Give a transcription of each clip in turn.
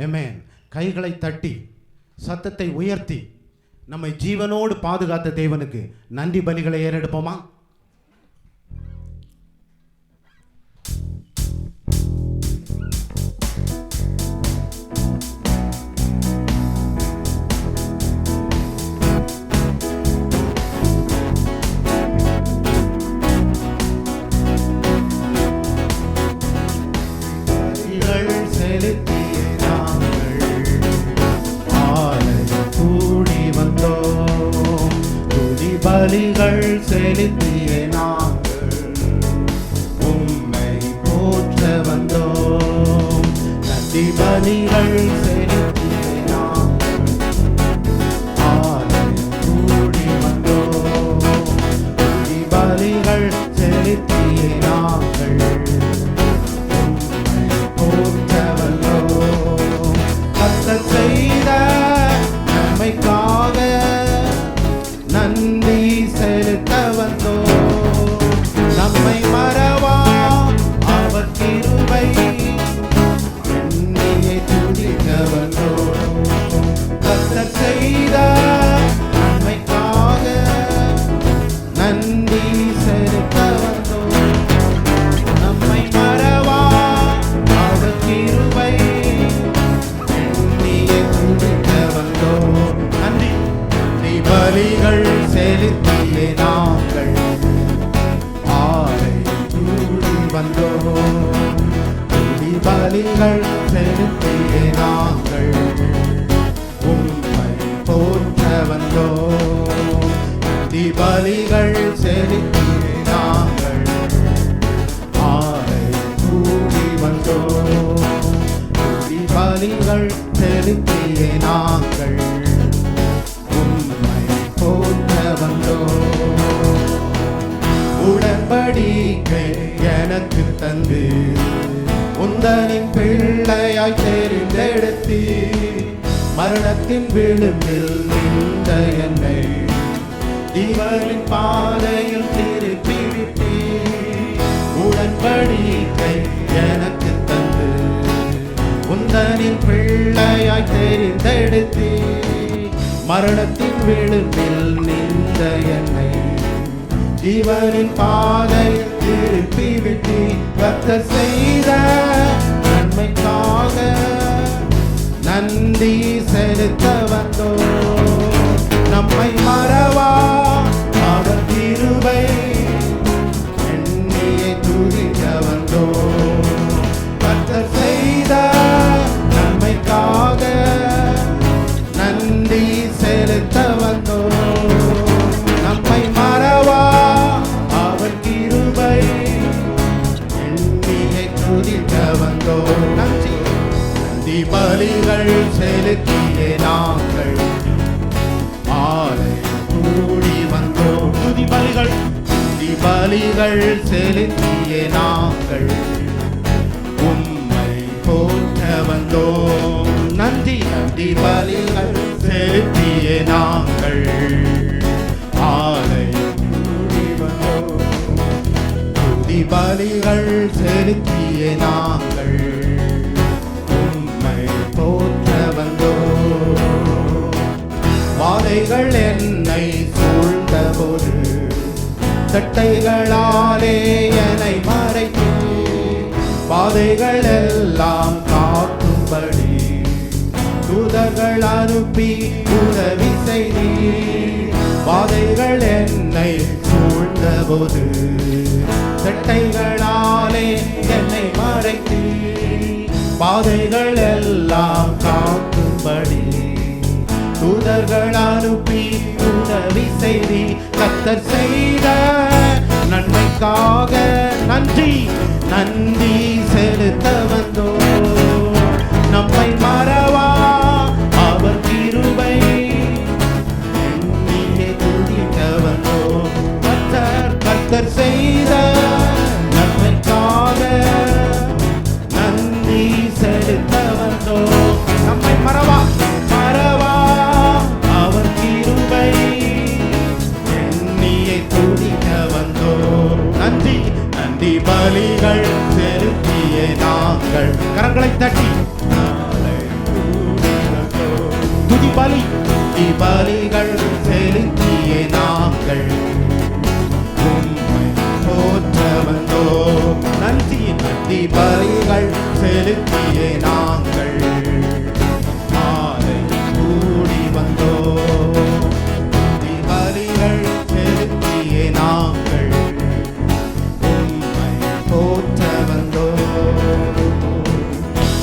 ஆமென். கைகளை தட்டி சத்தத்தை உயர்த்தி நம்மை ஜீவனோடு பாதுகாத்த தேவனுக்கு நன்றி பலிகளை ஏறெடுப்போமா? பலிகள் செலுத்திய நாங்கள் உம்மை போற்ற வந்தோம். நன்றி பலிகள் செலுத்திய நாங்கள் ஆலயம் கூடி வந்தோம். நன்றி பலிகள் செலுத்திய நாங்கள் உம்மை போற்ற வந்தோம். கர்த்தர் செய்த நன்மைக்காக நன்றி செலுத்த வந்தோம். நம்மை மறவா அவர் கிருபை எண்ணியை துதிக்க வந்தோம். கர்த்தர் செய்த நன்மைக்காக நன்றி செலுத்த வந்தோம். நம்மை மறவா அவர் கிருபை எண்ணியை துதிக்க வந்தோம். நன்றி பலிகள் செலுத்திய நாங்கள் ஆலயம் கூடி வந்தோம். துதி பலிகள் செலுத்திய நாங்கள் உம்மை போற்ற வந்தோம். துதி பலிகள் செலுத்திய நாங்கள் ஆலயம் கூடி வந்தோம். துதி பலிகள் செலுத்திய நாங்கள் உடன்படிக்கை எனக்கு தந்து உந்தனின் பிள்ளையாய் தெரிந்தெடுத்து மரணத்தின் விளிம்பில் நின்ற என்னை ஜீவனின் பாதையில் திருப்பி விட்டு. உடன்படிக்கை எனக்கு தந்து உந்தனின் பிள்ளையாய் தெரிந்தெடுத்து மரணத்தின் விளிம்பில் நின்ற என்னை ஜீவனின் பாதை திருப்பி விட்டு. கர்த்தர் செய்த நன்மைக்காக நன்றி செலுத்த வந்தோம். நம்மை மறவா அவர் கிருபை எண்ணியை துதிக்க வந்தோம். கர்த்தர் செய்த நன்மைக்காக நன்றி செலுத்த வந்தோம். நம்மை மறவா அவர் கிருபை எண்ணியை துதிக்க வந்தோம். நன்றி பலிகள் செலுத்திய நாங்கள் ஆலயம் கூடி வந்தோம். துதி பலிகள் செலுத்திய நாங்கள் உம்மை போற்ற வந்தோம். நன்றி பலிகள் செலுத்திய நாங்கள் ஆலயம் கூடி வந்தோம். துதி பலிகள் செலுத்திய நாங்கள் உம்மை போற்ற வந்தோம். வாதைகள் என்னை சூழ்ந்தபோது சட்டைகளாலே என்னை மறைத்து பாதைகள் எல்லாம் காக்கும்படி தூதர்கள் அனுப்பி உதவி செய்தி. பாதைகள் என்னை சூழ்ந்தபோது சட்டைகளாலே என்னை மறைத்து பாதைகள் எல்லாம் காக்கும்படி தூதர்கள் அனுப்பி உதவி செய்தி. கர்த்தர் செய்த நன்மைக்காக நன்றி செலுத்த வந்தோம். நம்மை மறவா அவர் கிருபை எண்ணியை துதிக்க வந்தோம். கர்த்தர் செய்த நன்மைக்காக நன்றி செலுத்த வந்தோம். நம்மை மறவா அவர் கிருபை எண்ணியை துதிக்க வந்தோம். நன்றி பலிகள் செலுத்திய நாங்கள் துதி பலிகள் செலுத்திய நாங்கள் உம்மை போற்ற வந்தோம். நன்றி பலிகள் செலுத்திய நாங்கள் மாலை கூடி வந்தோம். துதி பலிகள் செலுத்திய நாங்கள் உம்மை போற்ற வந்தோம்.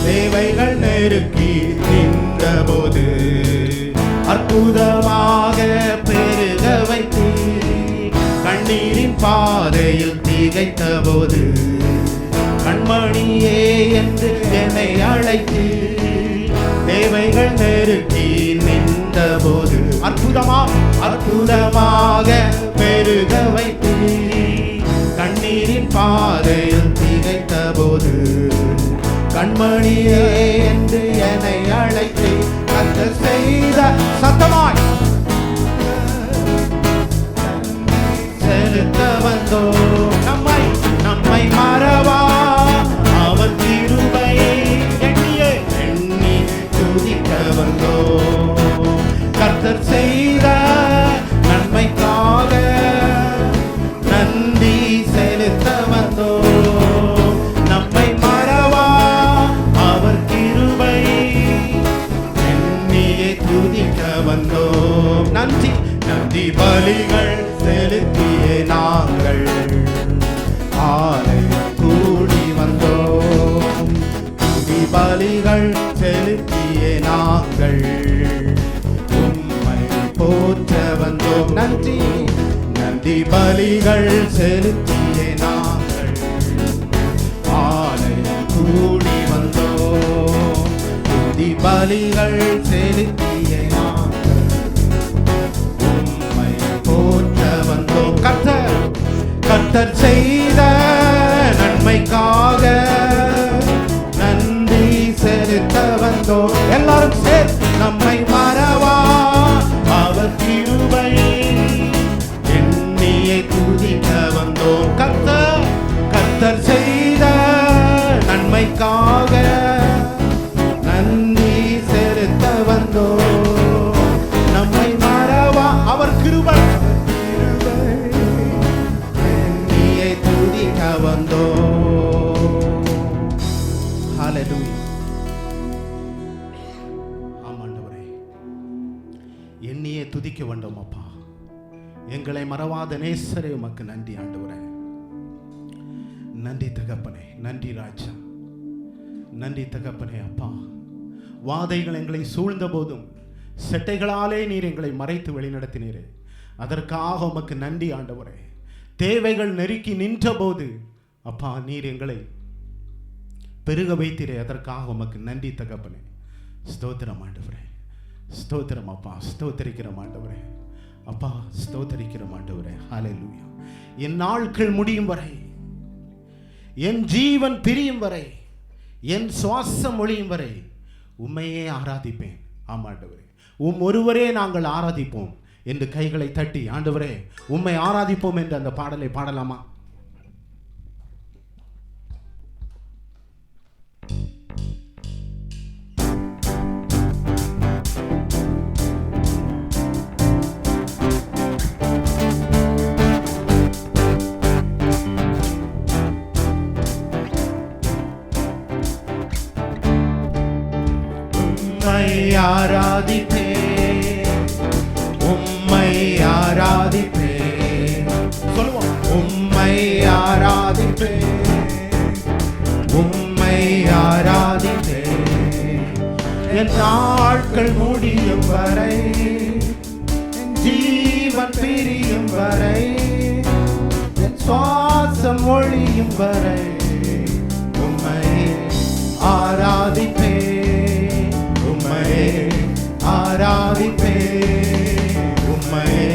தேவைகள் நெருக்கி நின்றபோது அற்புதமாக பெருக வைத்தீர். கண்ணீரின் பாதையில் திகைத்த போது கண்மணியே என்று என்னை அழைத்தீர். தேவைகள் நெருக்கி நின்றபோது அற்புதமாக பெருக வைத்தீர். கண்ணீரின் பாதையில் திகைத்த போது கண்மணியே என்று என்னை அழைத்து கர்த்தர் செய்த சத்தமாய் செலுத்த வந்தோம். நம்மை மறவா அவர் கிருபை எண்ணி துதிக்க வந்தோம். கர்த்தர் செய்த நன்மைக்காக நன்றி செலுத்த வந்தோம். நம்மை மறவா அவர் கிருபை எண்ணியே துதிக்க வந்தோம். நன்றி பலிகள் செலுத்திய நாங்கள் ஆலயம் கூடி வந்தோம். துதி பலிகள் செலுத்திய நாங்கள் உம்மை போற்ற வந்தோம். நன்றி பலிகள் செலுத்திய நாங்கள் ஆலயம் கூடி வந்தோம். துதி பலிகள் செலுத்திய நாங்கள் உம்மை போற்ற வந்தோம். கர்த்தர் செய்த நன்மைக்காக நன்றி செலுத்த வந்தோம். எல்லாரும் சேர்த்து நம்மை மறவா அவர் கிருபை எண்ணியை துதிக்க வந்தோம். கர்த்தர் செய்த நன்மைக்காக நன்றி செலுத்த வந்தோம். நம்மை மறவா அவர் கிருபை எண்ணியை துதிக்க வந்தோம். ஹல்லேலூயா. ஆமாண்டவரே, எண்ணியை துதிக்க வேண்டும் அப்பா. எங்களை மறவாத நேசரே உமக்கு நன்றி ஆண்டவரே. நன்றி தகப்பனே, நன்றி ராஜா, நன்றி தகப்பனே. அப்பா, வாதைகள் எங்களை சூழ்ந்த போதும் செட்டைகளாலே நீர் எங்களை மறைத்து வழிநடத்தினீரே, அதற்காக உமக்கு நன்றி ஆண்டவரே. தேவைகள் நெருக்கி நின்ற போது அப்பா நீர் எங்களை பெருக வைத்தீரே, அதற்காக உமக்கு நன்றி தகப்பனே. ஸ்தோத்திரம் ஆண்டவரே, ஸ்தோத்திரம் அப்பா, ஸ்தோத்திரிக்கிறோம் ஆண்டவரே. அப்பா ஸ்தோத்திரிக்கிறோம் ஆண்டவரே. ஹல்லேலூயா. என் நாட்கள் முடியும் வரை, என் ஜீவன் பிரியும் வரை, என் சுவாசம் ஒழியும் வரை உம்மையே ஆராதிப்பேன். ஆமாண்டவரே, ஒருவரே நாங்கள் ஆராதிப்போம் என்று கைகளை தட்டி ஆண்டவரே உம்மை ஆராதிப்போம் என்று அந்த பாடலை பாடலாமா? ஆராதிப்பேன், உம்மை ஆராதிப்பேன். சொல்லுவோம். உம்மை ஆராதிப்பேன், உம்மை ஆராதிப்பேன். என் நாட்கள் முடியும் வரை, என் ஜீவன் பிரியும் வரை, என் சுவாசம் ஒழியும் வரை உம்மை ஆராதிப்பேன், ஆராதிப்பேன், உம்மையே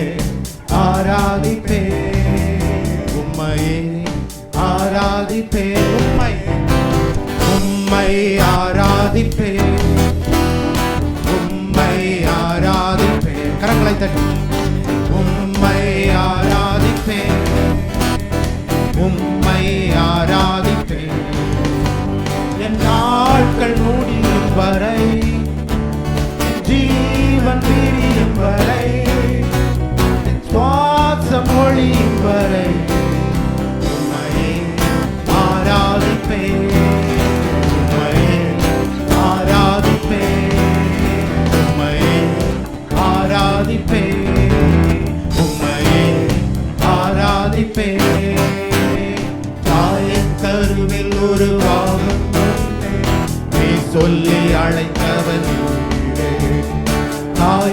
ஆராதிப்பேன், உம்மையே ஆராதிப்பேன், உம்மை ஆராதிப்பேன், உம்மை ஆராதிப்பேன். கரங்களை தட்டி உம்மை ஆராதிப்பேன், உம்மை ஆராதிப்பேன். என் நாட்கள் முடியும் வரை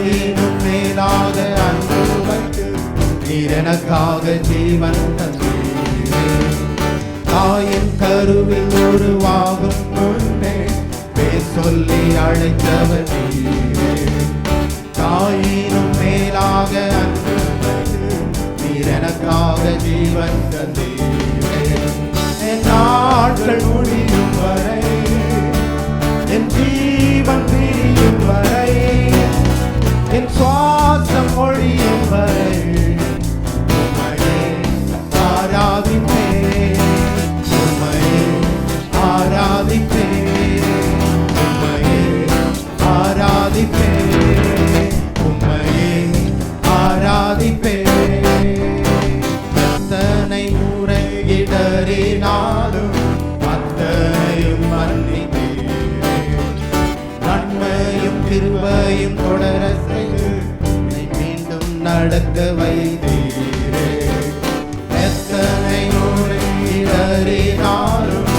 தாயினும் மேலாக அன்பு வைத்து நீர் எனக்காக ஜீவன் தந்தீரே. தாயின் கருவில் உருவாகும் முன்னே பேர் சொல்லி அழைத்தவர் நீரே. தாயினும் மேலாக அன்பு வைத்து நீர் எனக்காக ஜீவன் தந்தீரே. என் நாட்கள் முடியும் வரை, என் ஜீவன் பிரியும் வரை, என் சுவாசம் ஒழியும் வரை உம்மையே ஆராதிப்பேன், உம்மையே ஆராதிப்பேன், உம்மையே ஆராதிப்பேன், உம்மையே ஆராதிப்பேன். எத்தனை முறை இடறினாலும் அத்தனையும் மன்னித்தீரே. நன்மையும் கிருபையும் தொடர செய்து என்னை மீண்டும் நடக்க வைத்தீரே. எத்தனை முறை இடறினாலும்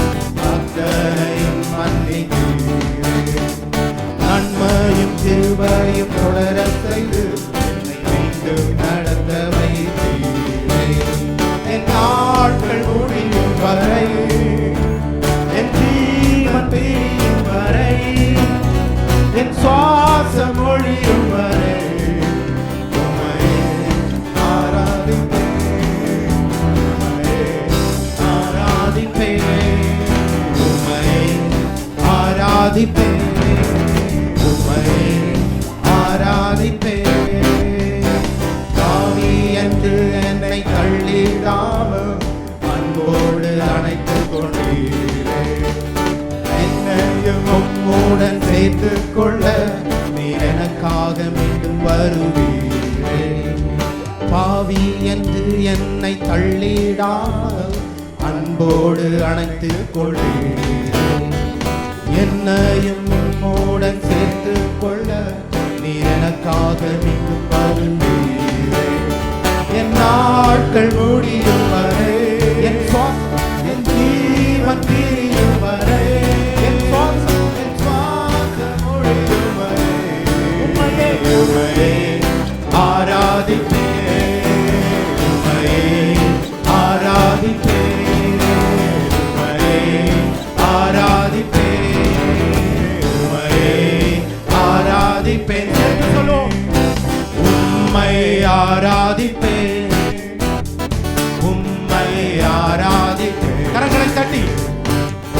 அத்தனையும் மன்னித்தீரே. நன்மையும் கிருபையும் தொடர செய்து என்னை மீண்டும் நடக்க வைத்தீரே. என் நாட்கள் முடியும் வரை, என் ஜீவன் பிரியும் வரை, என் சுவாசம் ஒழியும் வரை உம்மையே ஆராதிப்பேன், உம்மையே ஆராதிப்பேன், உம்மையே ஆராதிப்பேன், உம்மையே ஆராதிப்பேன். பாவி என்று என்னை தள்ளிடாமல் அன்போடு அணைத்துக் கொண்டீரே. என்னையும் உம்முடன் சேர்த்துக் கொள்ள நீர் எனக்காக மீண்டும் வருவீரே. பாவி என்று என்னை தள்ளிடாமல் அன்போடு அணைத்துக் கொண்டீரே. என்னையும் உம்முடன் சேர்த்துக் கொள்ள நீர் எனக்காக மீண்டும் வருவீரே. என் நாட்கள் முடியும் வரை, என் சுவாசம், என் ஜீவன் பிரியும் வரை, என் சுவாசம் ஒழியும் வரை உம்மையே ஆராதிப்பேன், உம்மையே ஆராதிப்பேன், உம்மையே ஆராதிப்பேன், உம்மையே ஆராதிப்பேன். சொல்லுவோம். உம்மை ஆராதிப்பேன், உம்மை ஆராதிப்பேன். கரங்களை தட்டி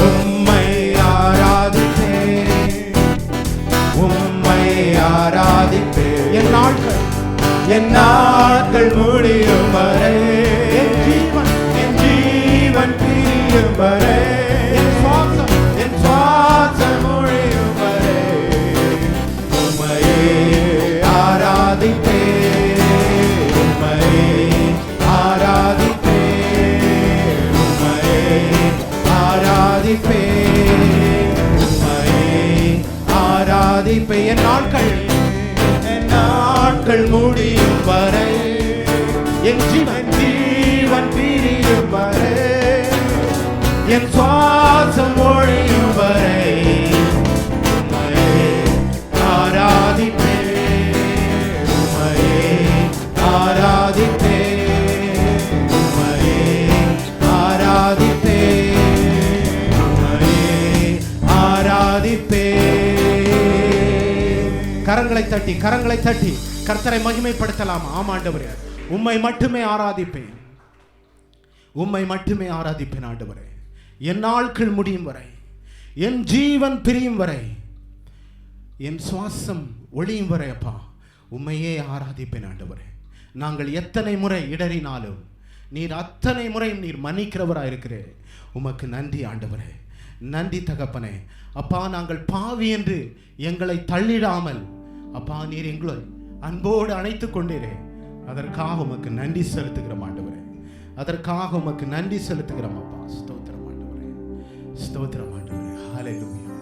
உம்மை ஆராதிப்பேன், உம்மை ஆராதிப்பேன். என் நாட்கள் முடியும் வரை, என் ஜீவன் பிரியும் வரை, என் சுவாசம் ஒழியும் வரை உம்மையே ஆராதிப்பேன், உம்மையே ஆராதிப்பேன், உம்மையே ஆராதிப்பேன், உம்மையே ஆராதிப்பேன். என் நாட்கள் முடியும் வரை, என் ஜீவன் பிரியும் வரை, என் சுவாசம் ஒழியும் வரை உம்மையே ஆராதிப்பேன், உம்மையே ஆராதிப்பேன், உம்மையே ஆராதிப்பேன், உம்மையே ஆராதிப்பேன். கரங்களை தட்டி கர்த்தரை மகிமைப்படுத்தலாம். ஆமாண்டவரே, உம்மை மட்டுமே ஆராதிப்பேன், உம்மை மட்டுமே ஆராதிப்பேன் ஆண்டவரே. என் நாட்கள் முடியும் வரை, என் ஜீவன் பிரியும் வரை, என் சுவாசம் ஒழியும் வரை அப்பா உம்மையே ஆராதிப்பேன் ஆண்டவரே. நாங்கள் எத்தனை முறை இடறினாலும் நீர் அத்தனை முறையும் நீர் மன்னிக்கிறவராக இருக்கிறேன். உமக்கு நன்றி ஆண்டவரே, நன்றி தகப்பனே. அப்பா, நாங்கள் பாவி என்று எங்களை தள்ளிடாமல் அப்பா நீர் எங்களை அன்போடு அணைத்துக் கொண்டீரே, அதற்காக உமக்கு நன்றி செலுத்துகிறோம் ஆண்டவரே, அதற்காக உமக்கு நன்றி செலுத்துகிறோம் அப்பா. ஸ்தோத்திரம் ஆண்டவரே, ஸ்தோத்திரம் ஆண்டவரே. ஹல்லேலூயா.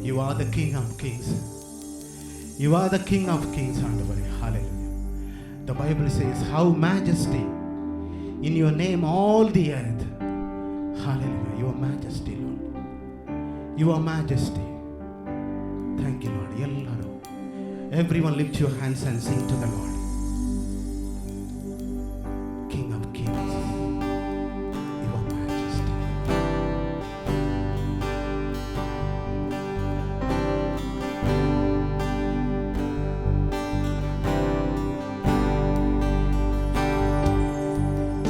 You are the King of Kings. You are the King of Kings ஆண்டவரே. ஹல்லேலூயா. The Bible says how majesty in your name all the earth. Hallelujah. Your majesty Lord, your majesty. Thank you Lord. எல்லாரும் Everyone lift your hands and sing to the Lord. King of Kings, Your Majesty.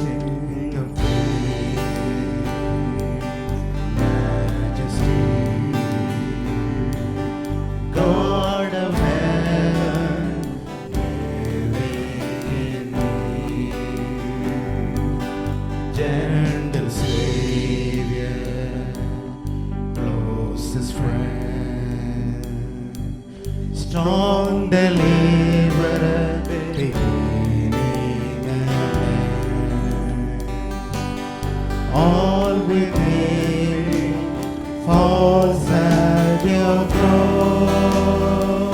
King of Kings, Majesty, God of heaven, living in me, gentle Savior, closest friend, strong deliverer, beginning and end. All within falls at your throne,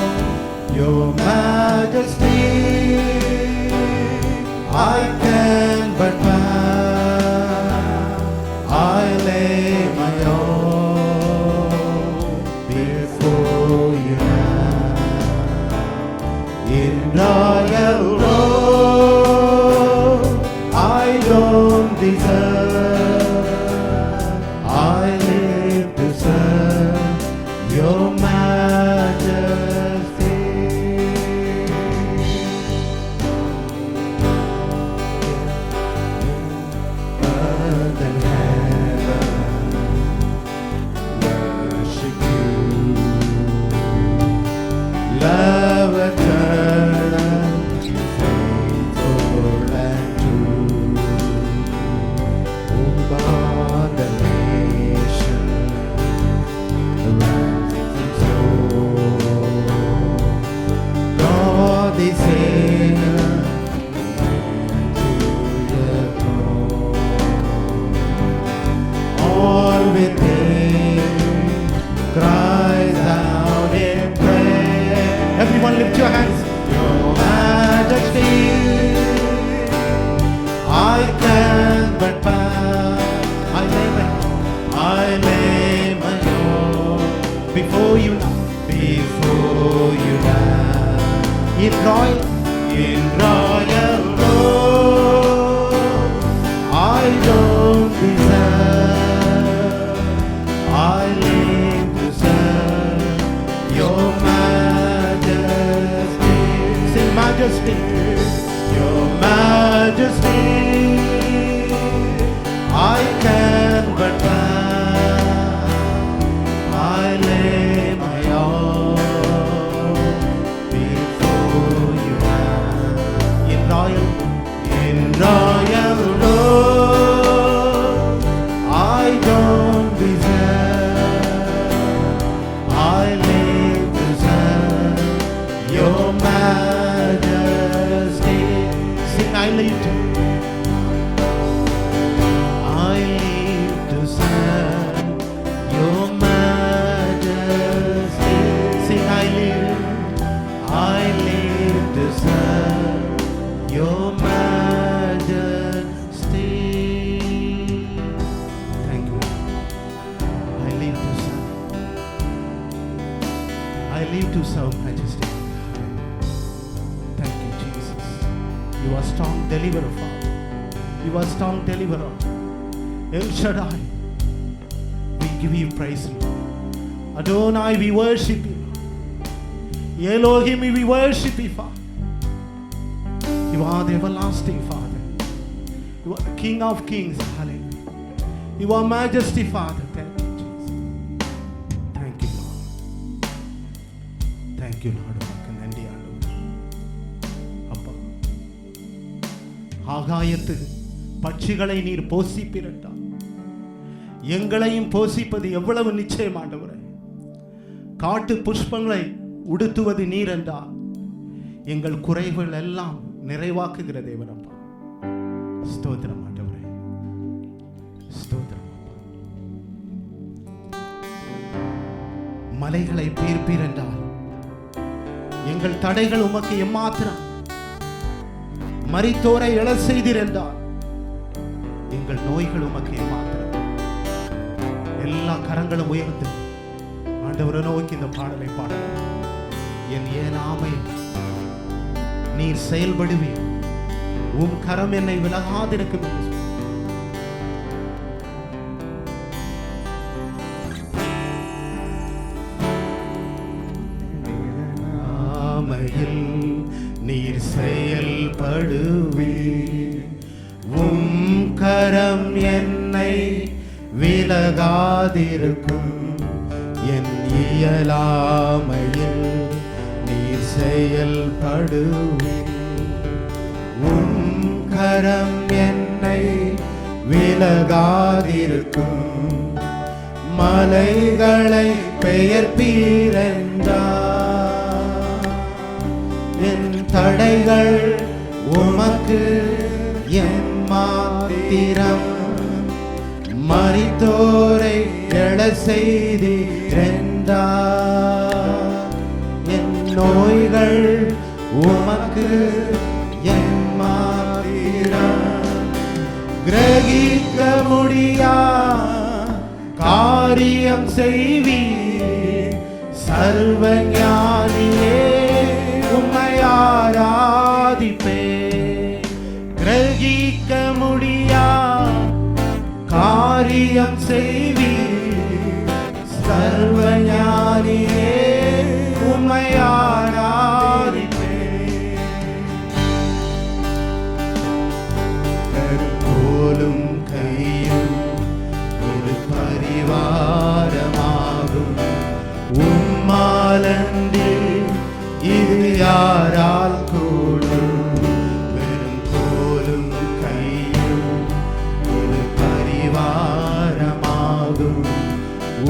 Your Majesty. I can but bow, I lay my all before you now. In royal robe I don't deserve, I live to serve Your Majesty. Earth and heaven worship you, love eternal, faithful and true. Oh God, the nation, the rising soul, God is here to the throne. All within cries out in prayer. Everyone lift your hands. Your Majesty, I can but bow, I lay my all before you now, before you now. In royal robe I don't deserve, I live to serve Your Majesty. Sing Majesty, Your Majesty, I can but bow, I lay my all before you now. In royal robe I don't deserve, I live to serve Your Majesty. Sing, I live to serve Your Majesty. Sing, I live to serve Your Majesty. Thank you. I live to serve Majesty. Thank you, Jesus. You are strong deliverer, Father. You are strong deliverer. El Shaddai, we give you praise, Lord. Adonai, we worship you. Elohim, we worship you, Father. You are the everlasting Father. You are the King of Kings. Hallelujah. You are Majesty, Father. Thank you, Jesus. Thank you, Lord. Thank you, Lord. உமக்கு நன்றி ஆண்டவரே. அப்பா, ஆகாயத்து பட்சிகளை நீர் போஷிப்பீரட்டா, எங்களையும் போஷிப்பது எவ்வளவு நிச்சயம் ஆண்டவரே. காட்டு புஷ்பங்களை உடுத்துவது நீர் என்றால் எங்கள் குறைகள் எல்லாம் நிறைவாக்குகிற தேவனப்பா. ஸ்தோத்திரம் ஆண்டவரே, ஸ்தோத்திரம் அப்பா. மலைகளை பீர்ப்பீர் என்றால் எங்கள் தடைகள் உமக்கு எம்மாத்திரம். மரித்தோரை எழச் செய்தீர் என்றால் எங்கள் நோய்கள் உமக்கு எம்மாத்திரம். எல்லா கரங்களும் உயர்த்து ஆண்டவரை நோக்கி இந்த பாடலை பாடலாம். என் இயலாமை நீர் செயல்படுவீர். உம் கரம் என்னை விலகாதிருக்கும் என்று சொன்னார். ஆமையில் நீர் செயல்படுவீர். உம் கரம் என்னை விலகாதிருக்கும். என் இயலாமையில் நீர் செயல்படுவீர். உம் கரம் என்னை விலகாதிருக்கும். மலைகளை பெயர்ப்பீரென்றார். என் தடைகள் உமக்கு எம்மாத்திரம். மரித்தோரை எழச் செய்தீரென்றார். என் நோய்கள் உமக்கு எம்மாத்திரம். கிரகிக்க முடியா காரியம் செய்வீர். சர்வ ஞானியே உம்மை ஆராதிப்பேன். கிரகிக்க முடியா காரியம் செய்வீர். சர்வ ஞானியே உம்மை ஆராதிப்பேன். கருங்கோலும் கையும் ஒரு பரிவாரமாகும். உம்மாலன்றி இது யாரால் கூடும். வெறும் கோலும் கையும் ஒரு பரிவாரமாகும்.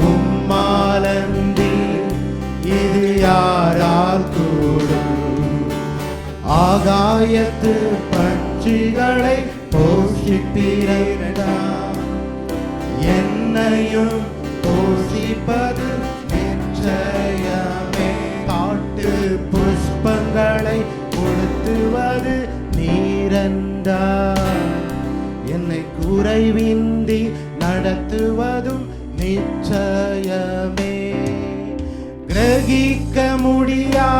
உம்மாலன்றி இது யாரால் கூடும். ஆகாயத்து பட்சிகளை போஷிப்பீரென்றார். என்னையும் போஷிப்பது நிச்சயமே. காட்டு புஷ்பங்களை கொடுத்துவது நீரென்றார். என்னை குறைவின்றி நடத்துவதும் நிச்சயமே. கிரகிக்க முடியா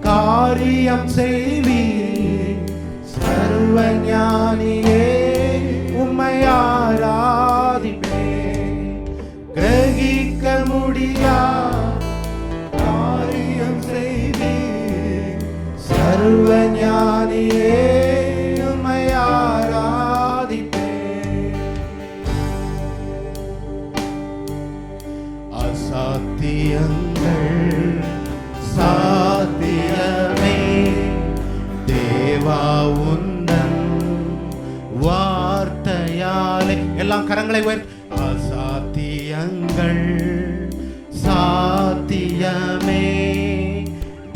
காரியம் செய்வீர். சர்வ ஞானியே உம்மை ஆராதிப்பேன். கிரகிக்க முடியா காரியம் செய்வீர். சர்வ ஞானியே உம்மை ஆராதிப்பேன். அசாத்தியங்கள் சாத்தியமே. தேவா உந்தன் வார்த்தையாலே. எல்லாம் கரங்களை உயர்த்தி. அசாத்தியங்கள் சாத்தியமே.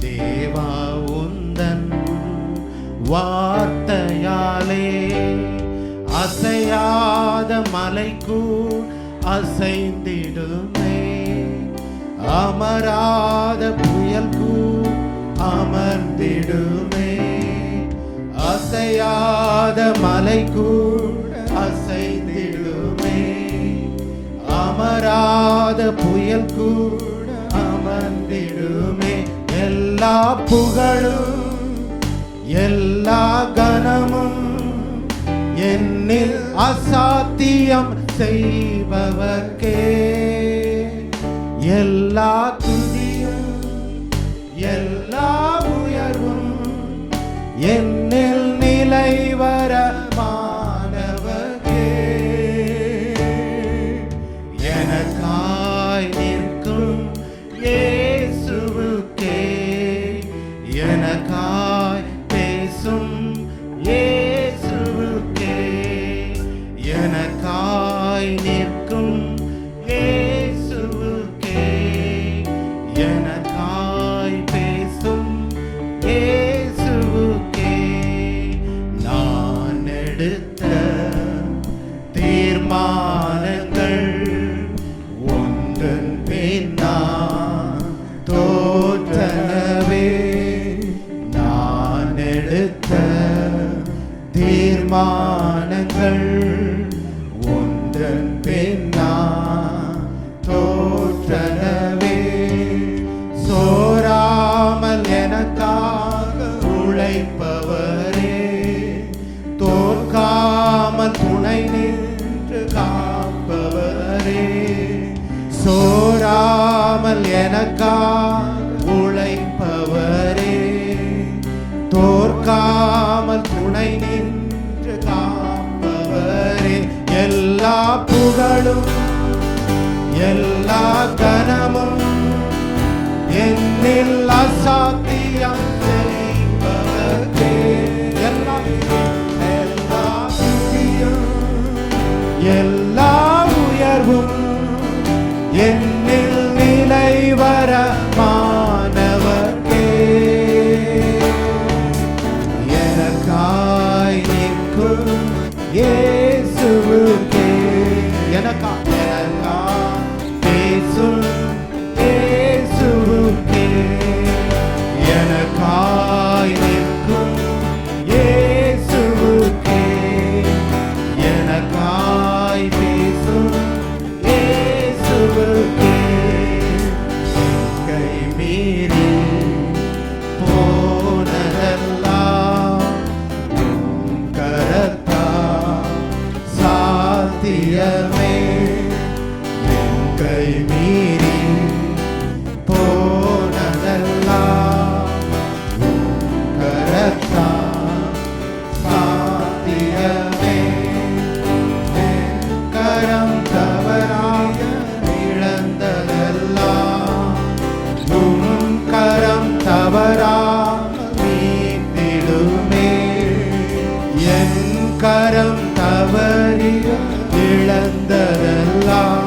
தேவா உந்தன் வார்த்தையாலே. அசையாத மலைக்கு அசைந்திடுமே. அமராத புயல்கு அமர்ந்திடுமே. அசையாத மலைக்கு அசைந்திடுமே. அமராத புயல்கு அமர்ந்திடுமே. எல்லா புகழும் எல்லா கனமும் என்னில் அசாத்தியம் செய்பவர்க்கே. எல்லா துதியும் எல்லா உயர்வும் என்னில் நிலைவரமானவர்க்கே. எனக்காய் நிற்கும் இயேசுவுக்கே. எனக்காய் பேசும் இயேசுவுக்கே. எனக்காய் நிற்கும் இயேசுவுக்கே. எனக்காய் பேசும் இயேசுவுக்கே. நான் எடுத்த தீர்மானங்கள் ஒன்றன் பின் நான் தோற்றனவே. நான் எடுத்த தீர்மானங்கள் ஒன்றன் பின் நான் தோற்றனவே. சோரா எனக்காக உழைப்பவரே, தோற்காமல் துணை நின்று காப்பவரே, சோராமல் எனக்காக உழைப்பவரே, தோற்காமல் துணை நின்று காப்பவரே, எல்லா புகழும் எல்லா கனமும் என்னில் அசாத்தியம் செய்பவரே, எல்லா துதியும் எல்லா உயர்வும் என்னில் நிலைவர மாணவர்க்கே, எனக்காய் நிற்கும் இயேசுவுக்கே, எனக்காய் பேசும் இயேசுவுக்கே, எனக்காய் நிற்கும் இயேசுவுக்கே, எனக்காய் பேசும் இயேசுவுக்கே, கை மீறி போனதெல்லாம் கரத்தால் சாத்தியமே, கை மீறி போனதெல்லாம் கரத்தால் சாத்தியமே, கரம் தவறாக இழந்ததெல்லாம் உம் கரம் தவறாக மீட்டிடுமே, என் கரம் தவறி இழந்ததெல்லாம்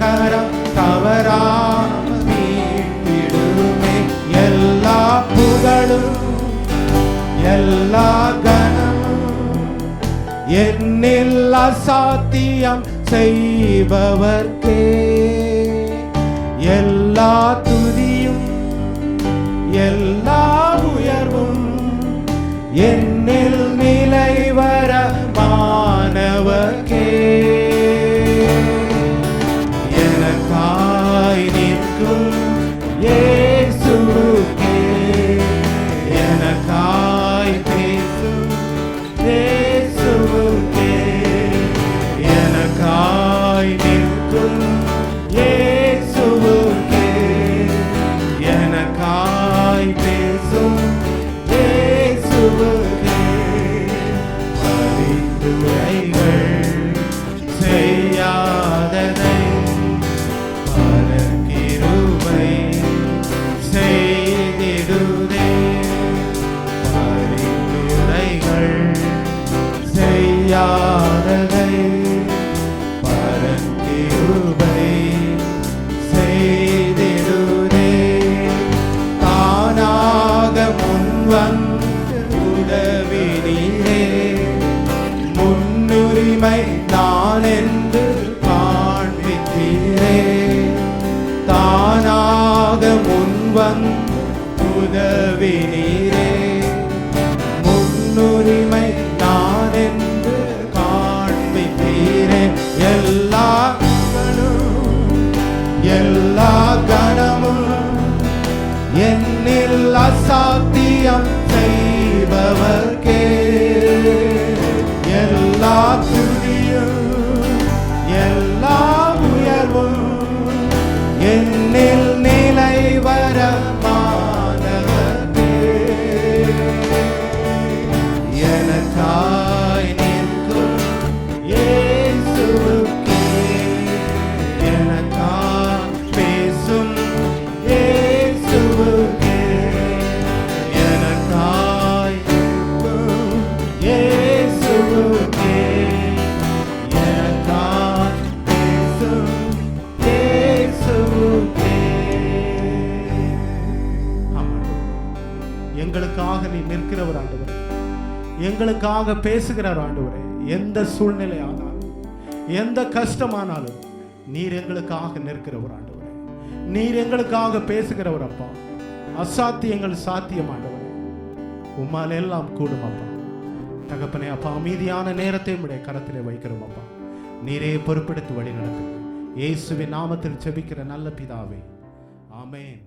கரம் தவறாம மீட்டிடுமே, எல்லா புகழும் எல்லா கனமும் என்னில் அசாத்தியம் செய்பவர்க்கே, எல்லா துதியும் எல்லா உயர்வும் என்னில் நிலைவர மாணவர்க்கே, எனக்காய் நிற்கும் இயேசுவுக்கே, எனக்காய் பேசும் இயேசுவுக்கே, எனக்காய் நிற்கும் இயேசுவுக்கே, எனக்காய் பேசும் இயேசுவுக்கே, பரிந்துரைகள் செய்யாததை பரக்கிருபை செய்திடுதே, பரிந்துரைகள் செய்யாததை பரக்கிருபை செய்திடுதே, தானாக முன்வந்து உதவினீரே, முன்னுரிமை நான் என்று காண்பித்தீரே, தானாக முன்வந்து உதவினீரே, முன்னுரிமை நான் என்று காண்பித்தீரே, எல்லா எல்லா கனமும் என்னில் அசாத்தியம் செய்பவர்க்கே, எல்லா துதியும் எல்லா உயர்வும் என்னில் நிலைவர மாணவர்க்கே, எனக்காய் நிற்கும் இயேசுவுக்கே, எனக்காய் பேசும் இயேசுவுக்கே, எனக்காய் நிற்கும் இயேசுவுக்கே, எனக்காய் பேசும் இயேசுவுக்கே. எங்களுக்காக நீ நிற்கிறவர் ஆண்டவரே, எங்களுக்காக பேசுகிறார் ஆண்டவரே, எந்த சூழ்நிலை ஆனாலும் எந்த கஷ்டமானாலும் நீர் எங்களுக்காக நிற்கிறவர் ஆண்டவரே, நீர் எங்களுக்காக பேசுகிறவர் அப்பா, அசாத்தியங்கள் சாத்தியம் ஆண்டவரே, உம்மால் எல்லாம் கூடும் அப்பா. தகப்பனே அப்பா, அமைதியான நேரத்தை உம்முடைய கரத்திலே வைக்கிறோம் அப்பா, நீரே பொறுப்பெடுத்து வழி நடத்துங்க. இயேசுவின் நாமத்தில் ஜெபிக்கிற நல்ல பிதாவே, ஆமென்.